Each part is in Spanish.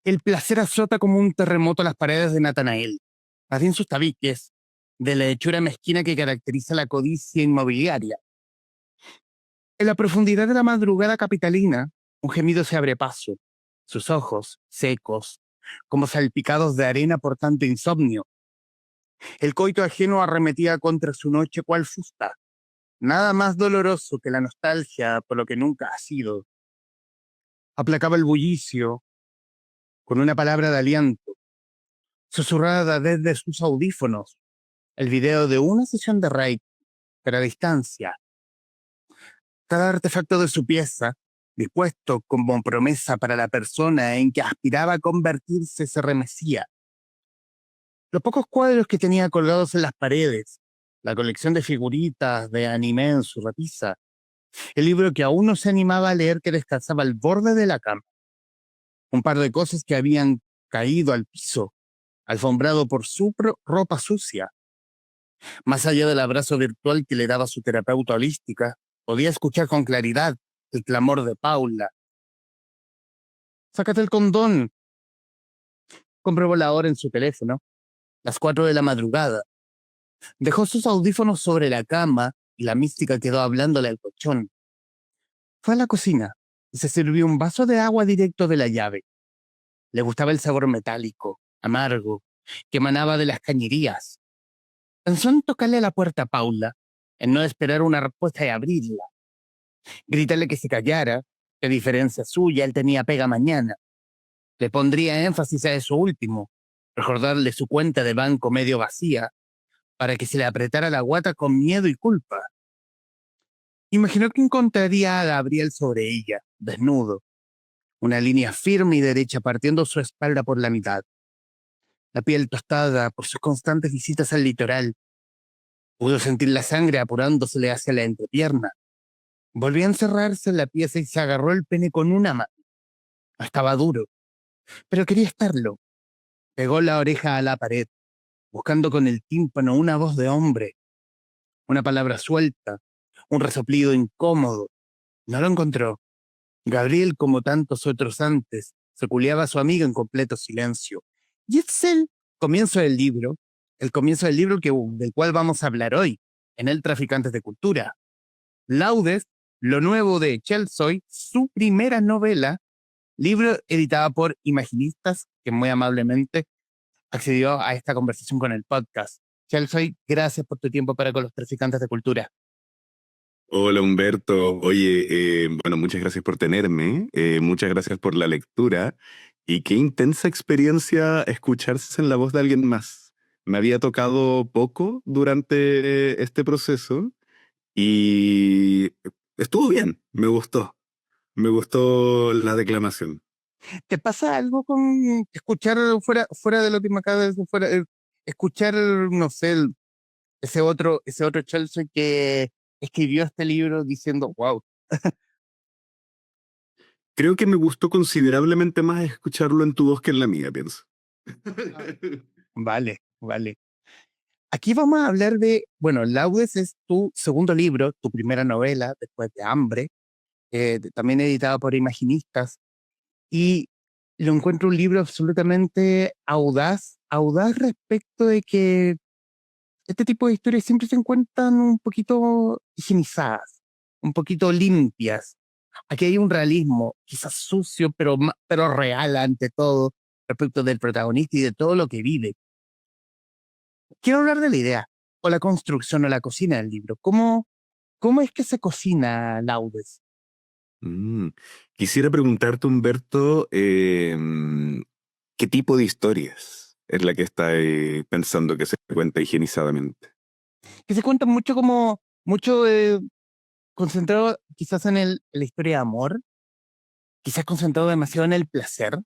El placer azota como un terremoto las paredes de Natanael, más bien sus tabiques, de la hechura mezquina que caracteriza la codicia inmobiliaria. En la profundidad de la madrugada capitalina, un gemido se abre paso, sus ojos, secos, como salpicados de arena por tanto insomnio. El coito ajeno arremetía contra su noche cual fusta, nada más doloroso que la nostalgia por lo que nunca ha sido. Aplacaba el bullicio con una palabra de aliento, susurrada desde sus audífonos, el video de una sesión de raid, pero a distancia. Cada artefacto de su pieza, dispuesto como promesa para la persona en que aspiraba a convertirse, se remecía. Los pocos cuadros que tenía colgados en las paredes, la colección de figuritas de anime en su repisa, el libro que aún no se animaba a leer que descansaba al borde de la cama, un par de cosas que habían caído al piso, alfombrado por su ropa sucia. Más allá del abrazo virtual que le daba su terapeuta holística, podía escuchar con claridad el clamor de Paula. Sácate el condón. Comprobó la hora en su teléfono, las 4 de la madrugada. Dejó sus audífonos sobre la cama y la mística quedó hablándole al colchón. Fue a la cocina y se sirvió un vaso de agua directo de la llave. Le gustaba el sabor metálico, amargo, que emanaba de las cañerías. Pensó en tocarle a la puerta a Paula, en no esperar una respuesta y abrirla. Gritarle que se callara, que a diferencia suya él tenía pega mañana. Le pondría énfasis a eso último, recordarle su cuenta de banco medio vacía, para que se le apretara la guata con miedo y culpa. Imaginó que encontraría a Gabriel sobre ella, desnudo, una línea firme y derecha partiendo su espalda por la mitad, la piel tostada por sus constantes visitas al litoral. Pudo sentir la sangre apurándosele hacia la entrepierna. Volvió a encerrarse en la pieza y se agarró el pene con una mano. Estaba duro, pero quería estarlo. Pegó la oreja a la pared, buscando con el tímpano una voz de hombre, una palabra suelta, un resoplido incómodo. No lo encontró. Gabriel, como tantos otros antes, se culeaba a su amigo en completo silencio. Y es el comienzo del libro del cual vamos a hablar hoy, en El Traficantes de Cultura. Laudes, lo nuevo de Chelsea, su primera novela, libro editada por Imaginistas, que muy amablemente accedió a esta conversación con el podcast. Chelsea, gracias por tu tiempo para con los Traficantes de Cultura. Hola Humberto, oye, bueno, muchas gracias por tenerme, muchas gracias por la lectura y qué intensa experiencia escucharse en la voz de alguien más. Me había tocado poco durante este proceso y estuvo bien, me gustó la declamación. ¿Te pasa algo con escuchar fuera de lo que me acabas de decir, escuchar, no sé, ese otro Chelsea que escribió este libro diciendo, wow, Creo que me gustó considerablemente más escucharlo en tu voz que en la mía, pienso. vale, vale. Aquí vamos a hablar bueno, Laudes es tu segundo libro, tu primera novela, después de Hambre, también editada por Imaginistas, y lo encuentro un libro absolutamente audaz respecto de que este tipo de historias siempre se encuentran un poquito higienizadas, un poquito limpias. Aquí hay un realismo, quizás sucio, pero real ante todo, respecto del protagonista y de todo lo que vive. Quiero hablar de la idea, o la construcción, o la cocina del libro. ¿Cómo es que se cocina Laudes? Mm. Quisiera preguntarte, Humberto, ¿qué tipo de historias es la que estás pensando que se cuenta higienizadamente? Que se cuenta mucho concentrado quizás en la historia de amor, quizás concentrado demasiado en el placer,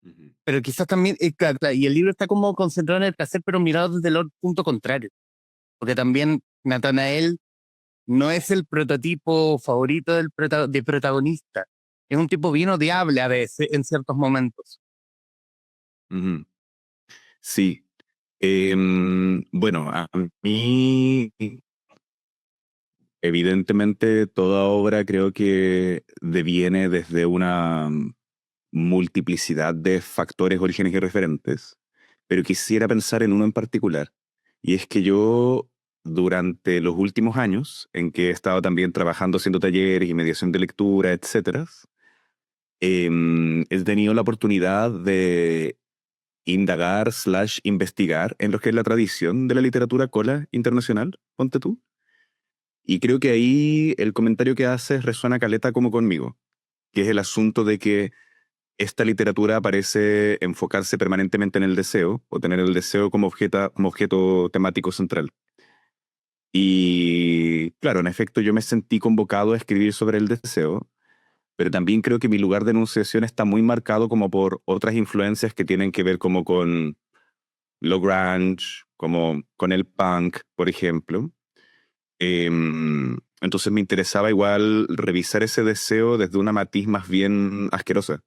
Ujú. pero quizás también, claro, claro, y el libro está como concentrado en el placer, pero mirado desde el punto contrario, porque también Natanael no es el prototipo favorito del protagonista, es un tipo bien odiable a veces en ciertos momentos. Ujú. Sí. Bueno, a mí, evidentemente, toda obra creo que deviene desde una multiplicidad de factores, orígenes y referentes, pero quisiera pensar en uno en particular. Y es que yo, durante los últimos años, en que he estado también trabajando haciendo talleres y mediación de lectura, etcétera, he tenido la oportunidad de indagar slash investigar en lo que es la tradición de la literatura cola internacional, ponte tú. Y creo que ahí el comentario que haces resuena caleta como conmigo, que es el asunto de que esta literatura parece enfocarse permanentemente en el deseo, o tener el deseo como objeto temático central. Y claro, en efecto yo me sentí convocado a escribir sobre el deseo, pero también creo que mi lugar de enunciación está muy marcado como por otras influencias que tienen que ver como con lo grunge, como con el punk, por ejemplo. Entonces me interesaba igual revisar ese deseo desde una matiz más bien asquerosa.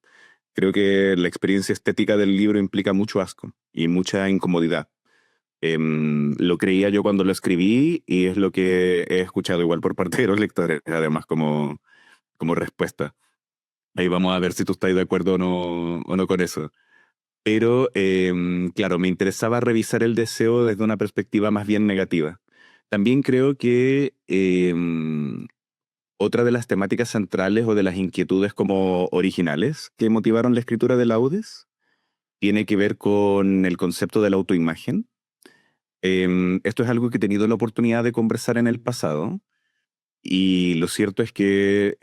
Creo que la experiencia estética del libro implica mucho asco y mucha incomodidad. Lo creía yo cuando lo escribí y es lo que he escuchado igual por parte de los lectores, además como respuesta. Ahí vamos a ver si tú estás de acuerdo o no con eso. Pero, claro, me interesaba revisar el deseo desde una perspectiva más bien negativa. También creo que otra de las temáticas centrales o de las inquietudes como originales que motivaron la escritura de Laudes tiene que ver con el concepto de la autoimagen. Esto es algo que he tenido la oportunidad de conversar en el pasado y lo cierto es que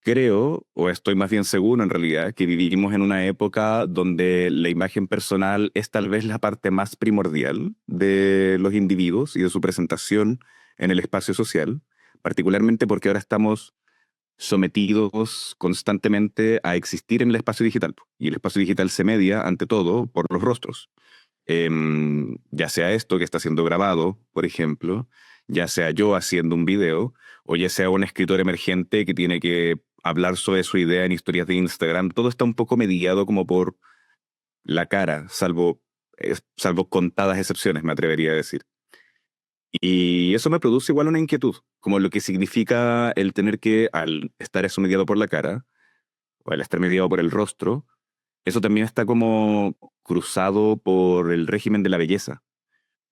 creo, o estoy más bien seguro en realidad, que vivimos en una época donde la imagen personal es tal vez la parte más primordial de los individuos y de su presentación en el espacio social, particularmente porque ahora estamos sometidos constantemente a existir en el espacio digital. Y el espacio digital se media, ante todo, por los rostros. Ya sea esto que está siendo grabado, por ejemplo, ya sea yo haciendo un video, o ya sea un escritor emergente que tiene que hablar sobre su idea en historias de Instagram, todo está un poco mediado como por la cara, salvo contadas excepciones, me atrevería a decir. Y eso me produce igual una inquietud, como lo que significa el tener que, al estar eso mediado por la cara, o al estar mediado por el rostro, eso también está como cruzado por el régimen de la belleza.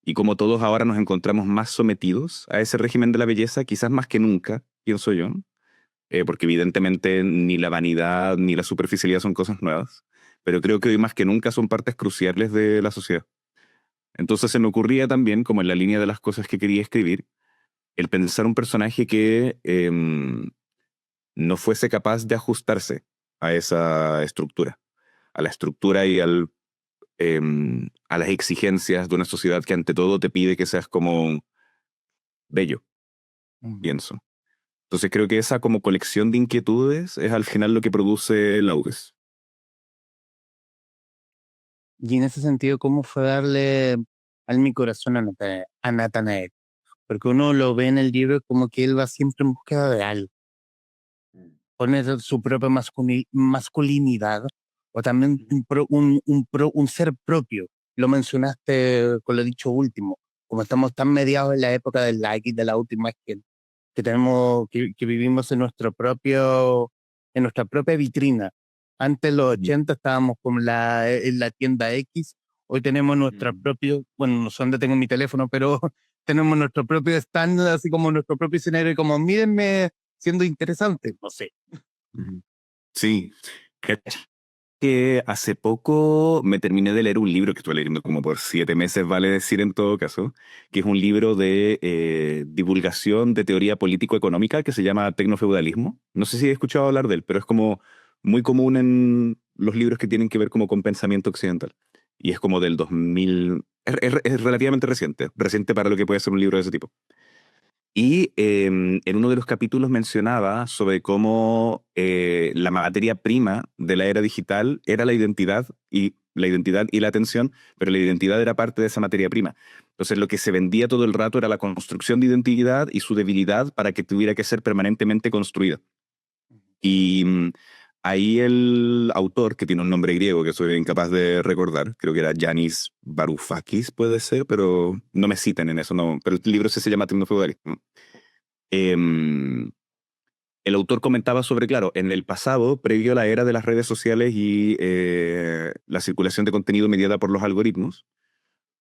Y como todos ahora nos encontramos más sometidos a ese régimen de la belleza, quizás más que nunca, pienso yo, porque evidentemente ni la vanidad ni la superficialidad son cosas nuevas, pero creo que hoy más que nunca son partes cruciales de la sociedad. Entonces se me ocurría también, como en la línea de las cosas que quería escribir, el pensar un personaje que no fuese capaz de ajustarse a esa estructura, a la estructura y a las exigencias de una sociedad que ante todo te pide que seas como bello, Mm. pienso. Entonces creo que esa como colección de inquietudes es al final lo que produce Laudes. Y en ese sentido, ¿cómo fue darle al mi corazón a a Natanael? Porque uno lo ve en el libro como que él va siempre en búsqueda de algo, poner su propia masculinidad o también un ser propio. Lo mencionaste con lo dicho último, como estamos tan mediados en la época del like y de la última que tenemos, que vivimos en en nuestra propia vitrina. Antes, en los 80 estábamos como en la tienda X, hoy tenemos nuestra propio, bueno, no sé dónde tengo mi teléfono, pero tenemos nuestro propio stand, así como nuestro propio escenario, y como mírenme siendo interesante, no sé. Ujú. Sí, cacha que hace poco me terminé de leer un libro que estuve leyendo como por 7 meses, vale decir en todo caso, que es un libro de divulgación de teoría político-económica que se llama Tecnofeudalismo. No sé si he escuchado hablar de él, pero es como muy común en los libros que tienen que ver como con pensamiento occidental. Y es como del 2000, es relativamente reciente, reciente para lo que puede ser un libro de ese tipo. Y en uno de los capítulos mencionaba sobre cómo la materia prima de la era digital era la identidad y la atención, pero la identidad era parte de esa materia prima. Entonces lo que se vendía todo el rato era la construcción de identidad y su debilidad para que tuviera que ser permanentemente construida. Y ahí el autor, que tiene un nombre griego que soy incapaz de recordar, creo que era Yanis Varoufakis, puede ser, pero no me citen en eso, no. Pero el libro ese se llama Tecnofeudalismo. Em, el autor comentaba sobre, claro, en el pasado, previo a la era de las redes sociales y la circulación de contenido mediada por los algoritmos,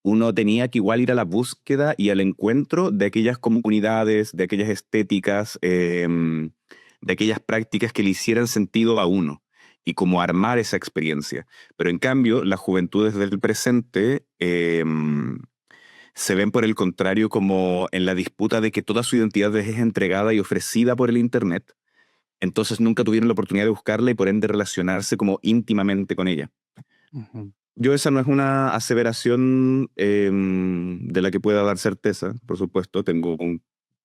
uno tenía que igual ir a la búsqueda y al encuentro de aquellas comunidades, de aquellas estéticas, de aquellas prácticas que le hicieran sentido a uno y como armar esa experiencia. Pero en cambio, las juventudes del presente se ven por el contrario como en la disputa de que toda su identidad les es entregada y ofrecida por el Internet. Entonces nunca tuvieron la oportunidad de buscarla y por ende relacionarse como íntimamente con ella. Ujú. Yo esa no es una aseveración de la que pueda dar certeza, por supuesto. Tengo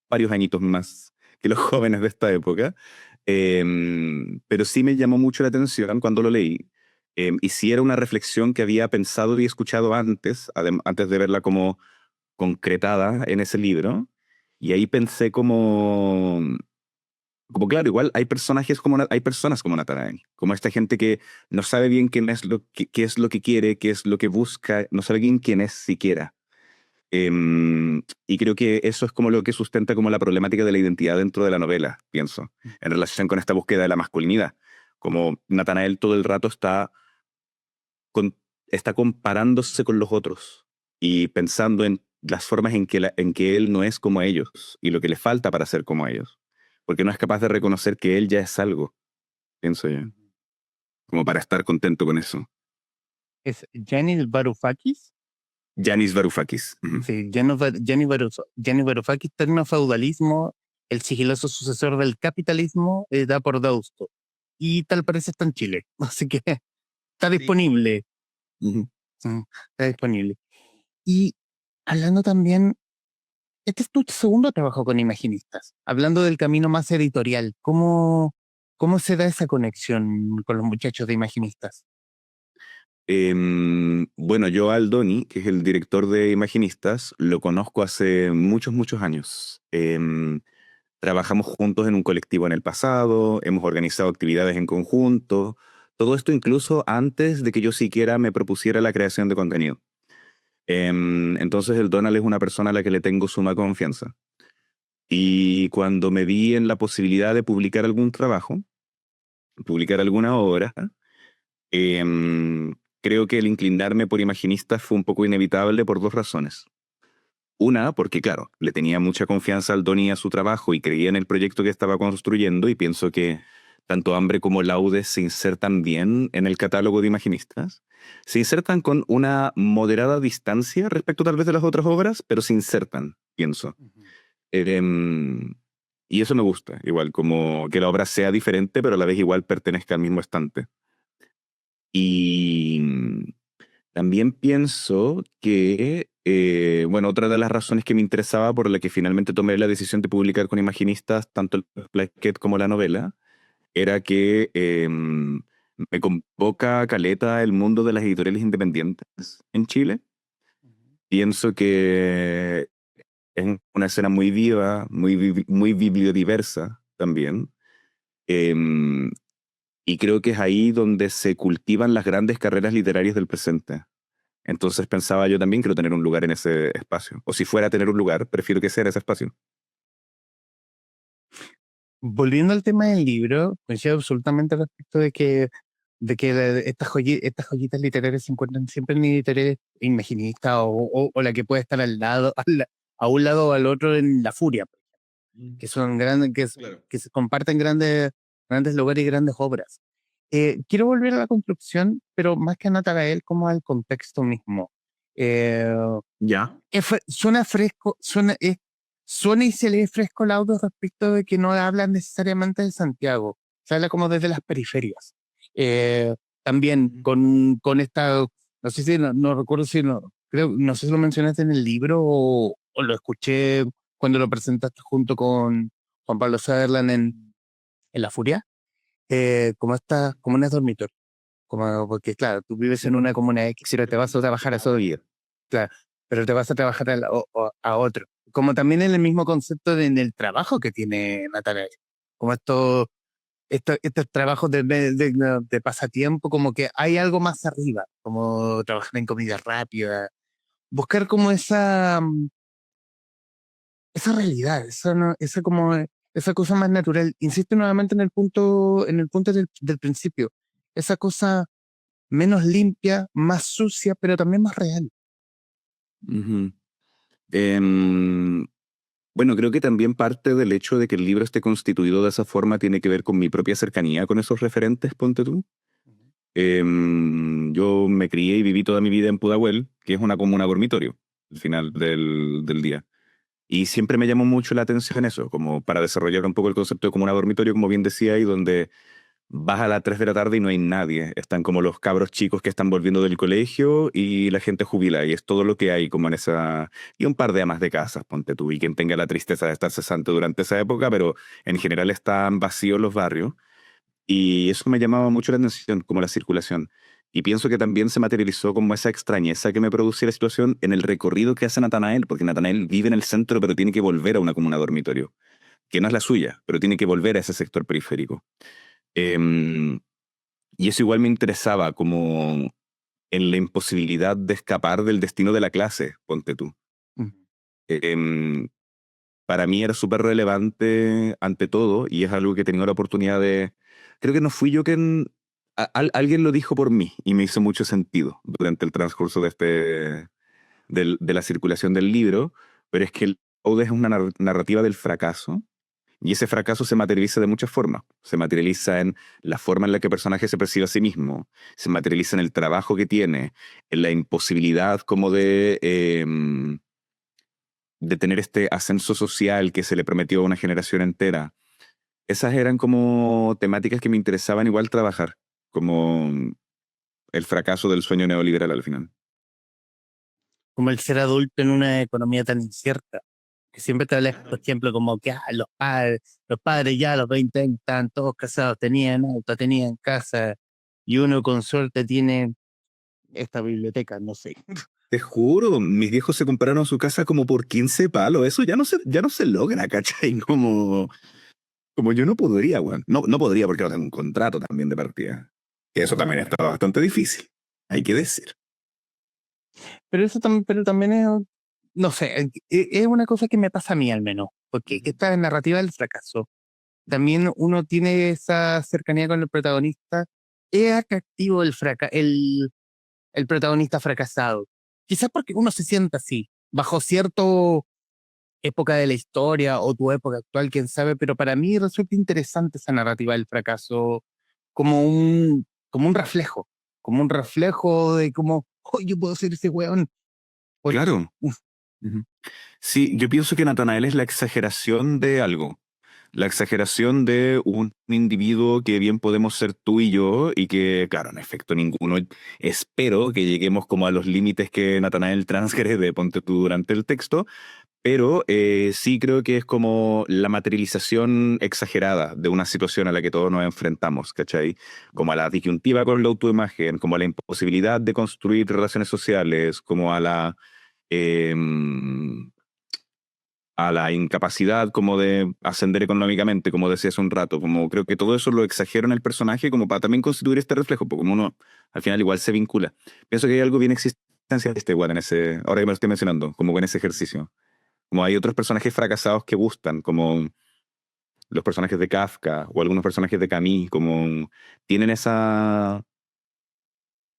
varios añitos más que los jóvenes de esta época. Pero sí me llamó mucho la atención cuando lo leí. Y sí era una reflexión que había pensado y escuchado antes, antes de verla como concretada en ese libro. Y ahí pensé como claro, igual hay personajes como hay personas como Nathanael, como esta gente que no sabe bien qué es lo que quiere, qué es lo que busca, no sabe bien quién es siquiera. Y creo que eso es como lo que sustenta como la problemática de la identidad dentro de la novela, pienso, en relación con esta búsqueda de la masculinidad. Como Nathanael todo el rato con- está comparándose con los otros y pensando en las formas en que él no es como ellos y lo que le falta para ser como ellos, porque no es capaz de reconocer que él ya es algo, pienso yo, Ujú. como para estar contento con eso. Es Yanis Varoufakis. Yanis Varoufakis. Ujú. Sí, Yanis Varoufakis, Tecnofeudalismo, el sigiloso sucesor del capitalismo, da por Deusto. Y tal parece está en Chile. Así que está Sí. disponible. Ujú. Está disponible. Y hablando también, este es tu segundo trabajo con Imaginistas. Hablando del camino más editorial, ¿cómo se da esa conexión con los muchachos de Imaginistas? Bueno, yo a Aldoni, que es el director de Imaginistas, lo conozco hace muchos, muchos años. Trabajamos juntos en un colectivo en el pasado, hemos organizado actividades en conjunto, todo esto incluso antes de que yo siquiera me propusiera la creación de contenido. Entonces el Donald es una persona a la que le tengo suma confianza. Y cuando me vi en la posibilidad de publicar algún trabajo, publicar alguna obra, creo que el inclinarme por Imaginista fue un poco inevitable por dos razones. Una, porque claro, le tenía mucha confianza al Donnie y a su trabajo y creía en el proyecto que estaba construyendo y pienso que tanto Hambre como Laudes se insertan bien en el catálogo de Imaginistas. Se insertan con una moderada distancia respecto tal vez de las otras obras, pero se insertan, pienso. Ujú. Em, y eso me gusta, igual, como que la obra sea diferente, pero a la vez igual pertenezca al mismo estante. Y también pienso que, bueno, otra de las razones que me interesaba por la que finalmente tomé la decisión de publicar con Imaginistas, tanto el plaquet como la novela, era que me convoca caleta el mundo de las editoriales independientes en Chile. Pienso que es una escena muy viva, muy bibliodiversa también. Em, y creo que es ahí donde se cultivan las grandes carreras literarias del presente. Entonces pensaba yo también quiero tener un lugar en ese espacio. O si fuera a tener un lugar, prefiero que sea en ese espacio. Volviendo al tema del libro, coincido absolutamente respecto de que estas joyitas literarias se encuentran siempre en editoriales imaginistas o la que puede estar al lado, a un lado o al otro en La Furia, Mm. que son grandes, Claro. que se comparten grandes lugares y grandes obras. Quiero volver a la construcción, pero más que a Natanael, como al contexto mismo. Eh, Ya. Suena fresco, suena y se lee fresco el audio respecto de que no hablan necesariamente de Santiago, se habla como desde las periferias. También Ujú. con esta, no sé si, no recuerdo si, no sé si lo mencionaste en el libro o lo escuché cuando lo presentaste junto con Juan Pablo Sutherland en La Furia, como estas comunas dormitorias, como, porque claro, tú vives en una comuna X, pero te vas a trabajar a eso claro, pero te vas a trabajar a otro. Como también en el mismo concepto en el trabajo que tiene Natalia. Como estos trabajos de pasatiempo, como que hay algo más arriba, como trabajar en comida rápida, buscar como esa realidad, esa, esa como esa cosa más natural. Insisto nuevamente en el punto del principio. Esa cosa menos limpia, más sucia, pero también más real. Ujú. Em, bueno, creo que también parte del hecho de que el libro esté constituido de esa forma tiene que ver con mi propia cercanía con esos referentes, ponte tú. Yo me crié y viví toda mi vida en Pudahuel, que es una comuna dormitorio, al final del día. Y siempre me llamó mucho la atención eso, como para desarrollar un poco el concepto de comuna dormitorio, como bien decía, y donde vas a las 3 de la tarde y no hay nadie. Están como los cabros chicos que están volviendo del colegio y la gente jubila. Y es todo lo que hay como en esa... Y un par de amas de casas, ponte tú. Y quien tenga la tristeza de estar cesante durante esa época, pero en general están vacíos los barrios. Y eso me llamaba mucho la atención, como la circulación. Y pienso que también se materializó como esa extrañeza que me producía la situación en el recorrido que hace Natanael, porque Natanael vive en el centro, pero tiene que volver a una comuna dormitorio, que no es la suya, pero tiene que volver a ese sector periférico. Em, y eso igual me interesaba, como en la imposibilidad de escapar del destino de la clase, ponte tú. Ujú. Em, para mí era súper relevante ante todo, y es algo que he tenido la oportunidad de... Creo que no fui yo quien... alguien lo dijo por mí y me hizo mucho sentido durante el transcurso de, de la circulación del libro, pero es que el Ode es una narrativa del fracaso. Y ese fracaso se materializa de muchas formas. Se materializa en la forma en la que el personaje se percibe a sí mismo, se materializa en el trabajo que tiene, en la imposibilidad como de tener este ascenso social que se le prometió a una generación entera. Esas eran como temáticas que me interesaban igual trabajar, como el fracaso del sueño neoliberal al final. Como el ser adulto en una economía tan incierta. Que siempre te hablas, por ejemplo, como que los padres ya a los 20 años estaban todos casados, tenían auto, tenían casa, y uno con suerte tiene esta biblioteca, no sé. Te juro, mis viejos se compraron su casa como por 15 palos. Eso ya no se logra, ¿cachai? Como yo no podría, weón. No, no podría porque no tengo un contrato también de partida. Que eso también está bastante difícil, hay que decir. Pero eso también, pero también es, no sé, es una cosa que me pasa a mí al menos, porque esta narrativa del fracaso, también uno tiene esa cercanía con el protagonista, es atractivo el protagonista fracasado. Quizás porque uno se sienta así, bajo cierta época de la historia o tu época actual, quién sabe, pero para mí resulta interesante esa narrativa del fracaso como un reflejo de cómo, oh, yo puedo ser ese weón. Porque, Claro. uf, Ujú. Sí, yo pienso que Natanael es la exageración de algo. La exageración de un individuo que bien podemos ser tú y yo, y que, claro, en efecto, ninguno espero que lleguemos como a los límites que Natanael transgrede, ponte tú durante el texto, pero sí creo que es como la materialización exagerada de una situación a la que todos nos enfrentamos, ¿cachai? Como a la disyuntiva con la autoimagen, como a la imposibilidad de construir relaciones sociales, como a la incapacidad como de ascender económicamente, como decía hace un rato, como creo que todo eso lo exagero en el personaje como para también constituir este reflejo, porque como uno al final igual se vincula. Pienso que hay algo bien existencialista igual en ese, ahora que me lo estoy mencionando, como en ese ejercicio. Como hay otros personajes fracasados que gustan, como los personajes de Kafka o algunos personajes de Camus, como tienen esa...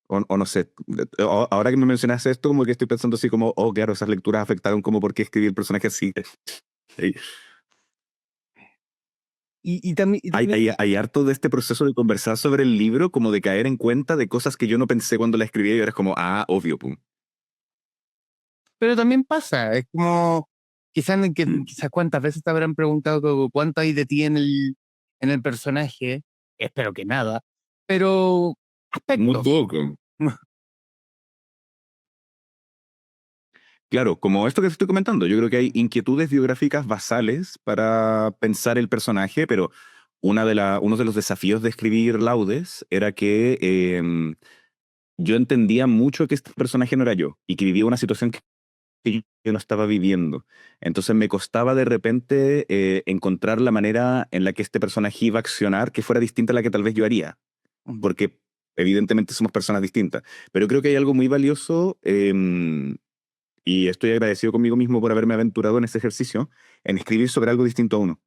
O no sé, ahora que me mencionas esto, como que estoy pensando así como, oh, claro, esas lecturas afectaron como por qué escribí el personaje así. Sí. y también, y Hay, también, hay, hay harto de este proceso de conversar sobre el libro, como de caer en cuenta de cosas que yo no pensé cuando la escribí y ahora es como, ah, obvio, pum. pero también pasa, es como, quizás cuántas veces te habrán preguntado cuánto hay de ti en el personaje, espero que nada, pero Muy aspectos. poco. Claro, como esto que te estoy comentando, yo creo que hay inquietudes biográficas basales para pensar el personaje, pero uno de los desafíos de escribir Laudes era que yo entendía mucho que este personaje no era yo y que vivía una situación que yo no estaba viviendo. Entonces me costaba de repente encontrar la manera en la que este personaje iba a accionar que fuera distinta a la que tal vez yo haría, porque evidentemente somos personas distintas. Pero creo que hay algo muy valioso y estoy agradecido conmigo mismo por haberme aventurado en ese ejercicio, en escribir sobre algo distinto a uno.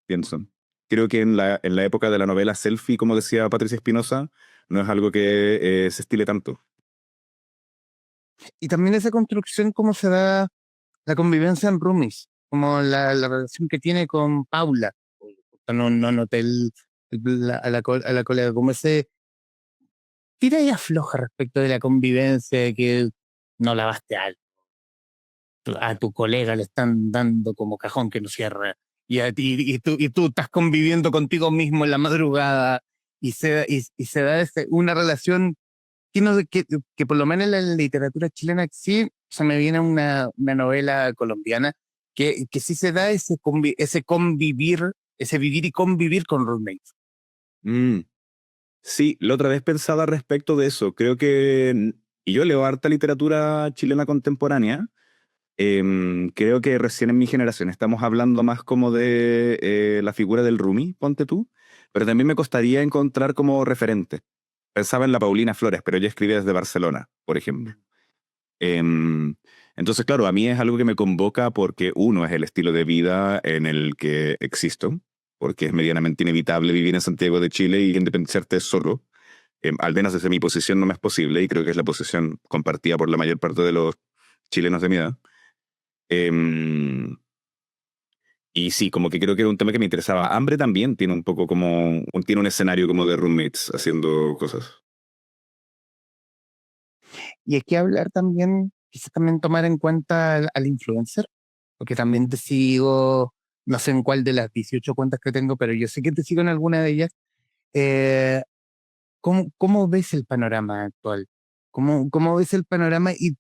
pienso. Creo que en la época de la novela selfie, como decía Patricia Espinosa, no es algo que se estile tanto. Y también esa construcción, cómo se da la convivencia en roomies, como la relación que tiene con Paula. No noté a la colega, como ese tira y afloja respecto de la convivencia, de que no lavaste a tu colega, le están dando como cajón que no cierra, y, a ti, y tú estás conviviendo contigo mismo en la madrugada, y se da una relación que por lo menos en la literatura chilena sí se me viene una novela colombiana que sí se da ese convivir, ese vivir y convivir con roommates. Mm. Sí, la otra vez pensaba respecto de eso. Creo que, y yo leo harta literatura chilena contemporánea, creo que recién en mi generación estamos hablando más como de la figura del Rumi, ponte tú, pero también me costaría encontrar como referente. Pensaba en la Paulina Flores, pero ella escribe desde Barcelona, por ejemplo. Em, entonces, claro, a mí es algo que me convoca porque uno es el estilo de vida en el que existo, porque es medianamente inevitable vivir en Santiago de Chile y independizarte solo. Al menos desde mi posición no me es posible y creo que es la posición compartida por la mayor parte de los chilenos de mi edad. Em, y sí, como que creo que era un tema que me interesaba. Hambre también tiene un poco como, tiene un escenario como de roommates haciendo cosas. Y hay que hablar también, quizás también tomar en cuenta al influencer, porque también te sigo, no sé en cuál de las 18 cuentas que tengo, pero yo sé que te sigo en alguna de ellas. Eh, ¿Cómo ves el panorama actual? ¿Cómo ves el panorama y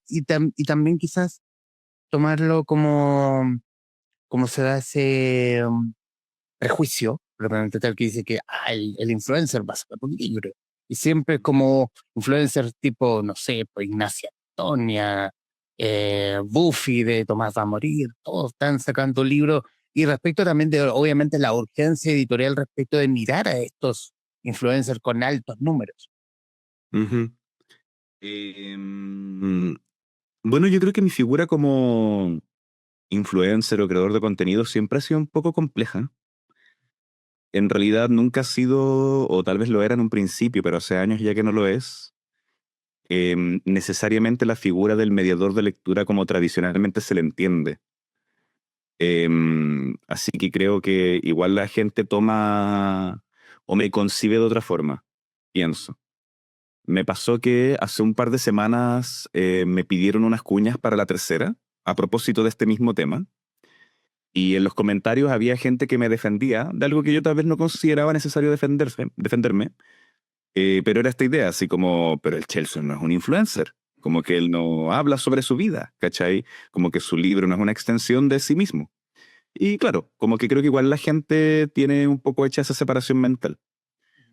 también quizás tomarlo como se da ese prejuicio, realmente tal que dice que el influencer va a sacar un libro? Y siempre es como influencers tipo, no sé, pues Ignacia Antonia, Buffy de Tomás va a morir, todos están sacando libros. Y respecto también de, obviamente, la urgencia editorial respecto de mirar a estos influencers con altos números. Ujú. Em, bueno, yo creo que mi figura como influencer o creador de contenido siempre ha sido un poco compleja. En realidad nunca ha sido, o tal vez lo era en un principio, pero hace años ya que no lo es, necesariamente la figura del mediador de lectura como tradicionalmente se le entiende. Así que creo que igual la gente toma o me concibe de otra forma, pienso. Me pasó que hace un par de semanas me pidieron unas cuñas para la tercera, a propósito de este mismo tema, y en los comentarios había gente que me defendía de algo que yo tal vez no consideraba necesario defenderme, pero era esta idea, así como, pero el Chelsea no es un influencer, como que él no habla sobre su vida, ¿cachai? Como que su libro no es una extensión de sí mismo. Y claro, como que creo que igual la gente tiene un poco hecha esa separación mental.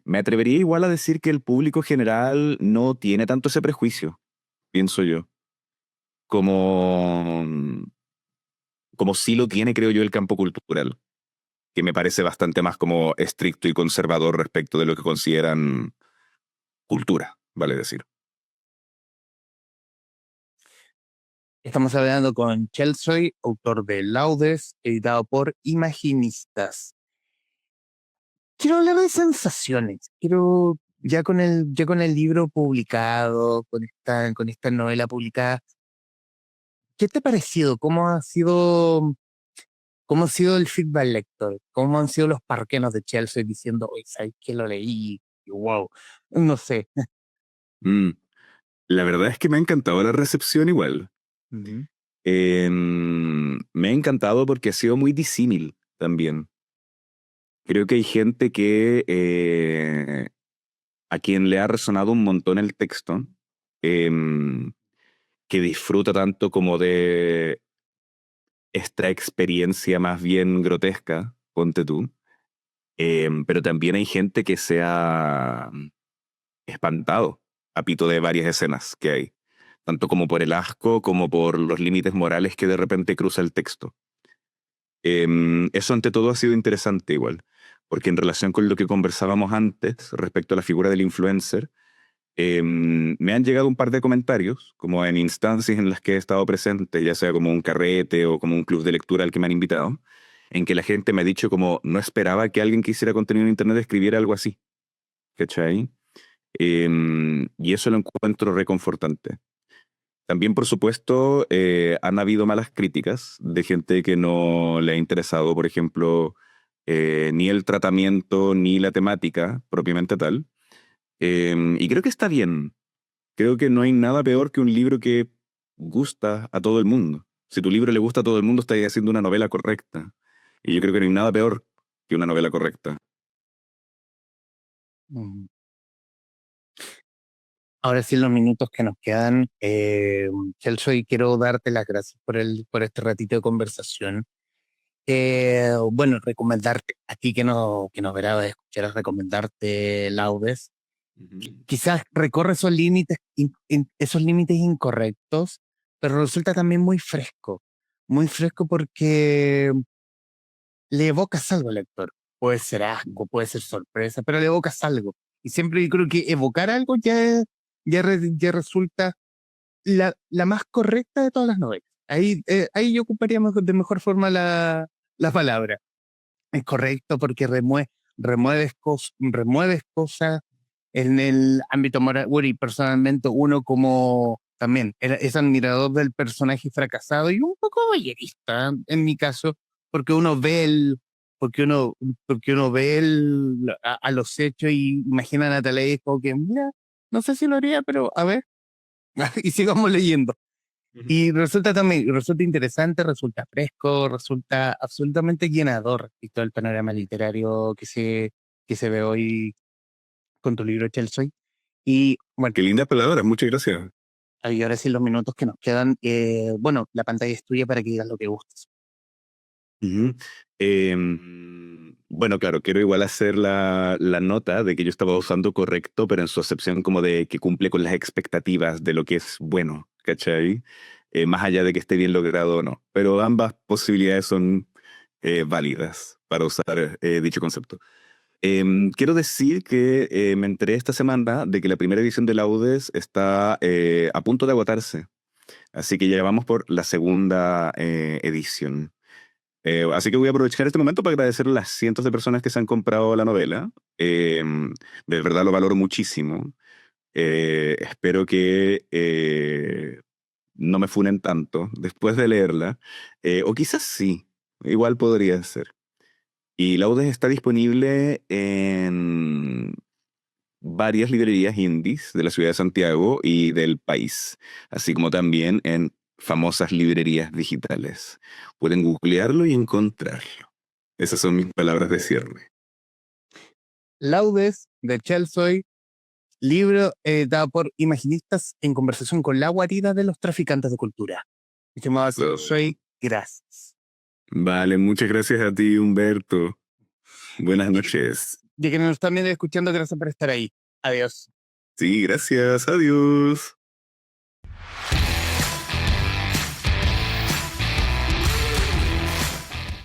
Me atrevería igual a decir que el público general no tiene tanto ese prejuicio, pienso yo, como, como sí lo tiene, creo yo, el campo cultural, que me parece bastante más como estricto y conservador respecto de lo que consideran cultura, vale decir. Estamos hablando con Chelsea, autor de Laudes, editado por Imaginistas. Quiero hablar de sensaciones. Quiero, ya con el libro publicado, con esta novela publicada, ¿qué te ha parecido? Cómo ha sido el feedback lector? ¿Cómo han sido los parquenos de Chelsea diciendo, oye, ¿sabes qué lo leí? Y wow, no sé. Mm, La verdad es que me ha encantado la recepción igual. Ujú. Me ha encantado porque ha sido muy disímil también. Creo que hay gente que a quien le ha resonado un montón el texto, em, que disfruta tanto como de esta experiencia más bien grotesca, ponte tú. Pero también hay gente que se ha espantado a pito de varias escenas que hay, tanto como por el asco como por los límites morales que de repente cruza el texto. Eso ante todo ha sido interesante igual, porque en relación con lo que conversábamos antes respecto a la figura del influencer, me han llegado un par de comentarios, como en instancias en las que he estado presente, ya sea como un carrete o como un club de lectura al que me han invitado, en que la gente me ha dicho como no esperaba que alguien que hiciera contenido en internet escribiera algo así, ¿cachai? Y eso lo encuentro reconfortante. También, por supuesto, han habido malas críticas de gente que no le ha interesado, por ejemplo, ni el tratamiento ni la temática propiamente tal. Y creo que está bien. Creo que no hay nada peor que un libro que gusta a todo el mundo. Si tu libro le gusta a todo el mundo, estás haciendo una novela correcta. Y yo creo que no hay nada peor que una novela correcta. Mm. Ahora sí, en los minutos que nos quedan, Celso, y quiero darte las gracias por este ratito de conversación. Bueno, recomendarte a ti que nos verá de escuchar, recomendarte Laudes. Ujú. Quizás recorre esos límites incorrectos, pero resulta también muy fresco porque le evocas algo al lector. Puede ser asco, puede ser sorpresa, pero le evocas algo. Y siempre yo creo que evocar algo ya resulta la más correcta de todas las novelas. Ahí yo ocuparía de mejor forma la palabra. Es correcto porque remueves cosas en el ámbito moral. Bueno, y personalmente uno como también es admirador del personaje fracasado y un poco boyerista en mi caso, porque uno ve porque uno ve a los hechos y imagina a Natalia y es como que, mira, no sé si lo haría, pero a ver, y sigamos leyendo. Ujú. Y resulta interesante, resulta fresco, resulta absolutamente llenador y todo el panorama literario que se ve hoy con tu libro Chelsea. Y bueno, Qué lindas palabras, muchas gracias. y ahora sí los minutos que nos quedan, bueno, la pantalla es tuya para que digas lo que gustes. Ujú. Bueno, claro, quiero igual hacer la nota de que yo estaba usando correcto, pero en su acepción como de que cumple con las expectativas de lo que es bueno, ¿cachai? Más allá de que esté bien logrado o no. Pero ambas posibilidades son válidas para usar dicho concepto. Quiero decir que me enteré esta semana de que la primera edición de Laudes está a punto de agotarse. Así que ya vamos por la segunda edición. Así que voy a aprovechar este momento para agradecer a las cientos de personas que se han comprado la novela. De verdad lo valoro muchísimo. Espero que no me funen tanto después de leerla. O quizás sí, igual podría ser. Y Laudes está disponible en varias librerías indies de la ciudad de Santiago y del país, así como también en famosas librerías digitales. Pueden googlearlo y encontrarlo. Esas son mis palabras de cierre. Laudes de Chelsea, libro dado por imaginistas en conversación con la guarida de los traficantes de cultura. Estimado So, Chelsea, gracias. vale, muchas gracias a ti, Humberto. Buenas Y noches. de que nos están viendo y escuchando, gracias por estar ahí. Adiós. Sí, gracias. Adiós.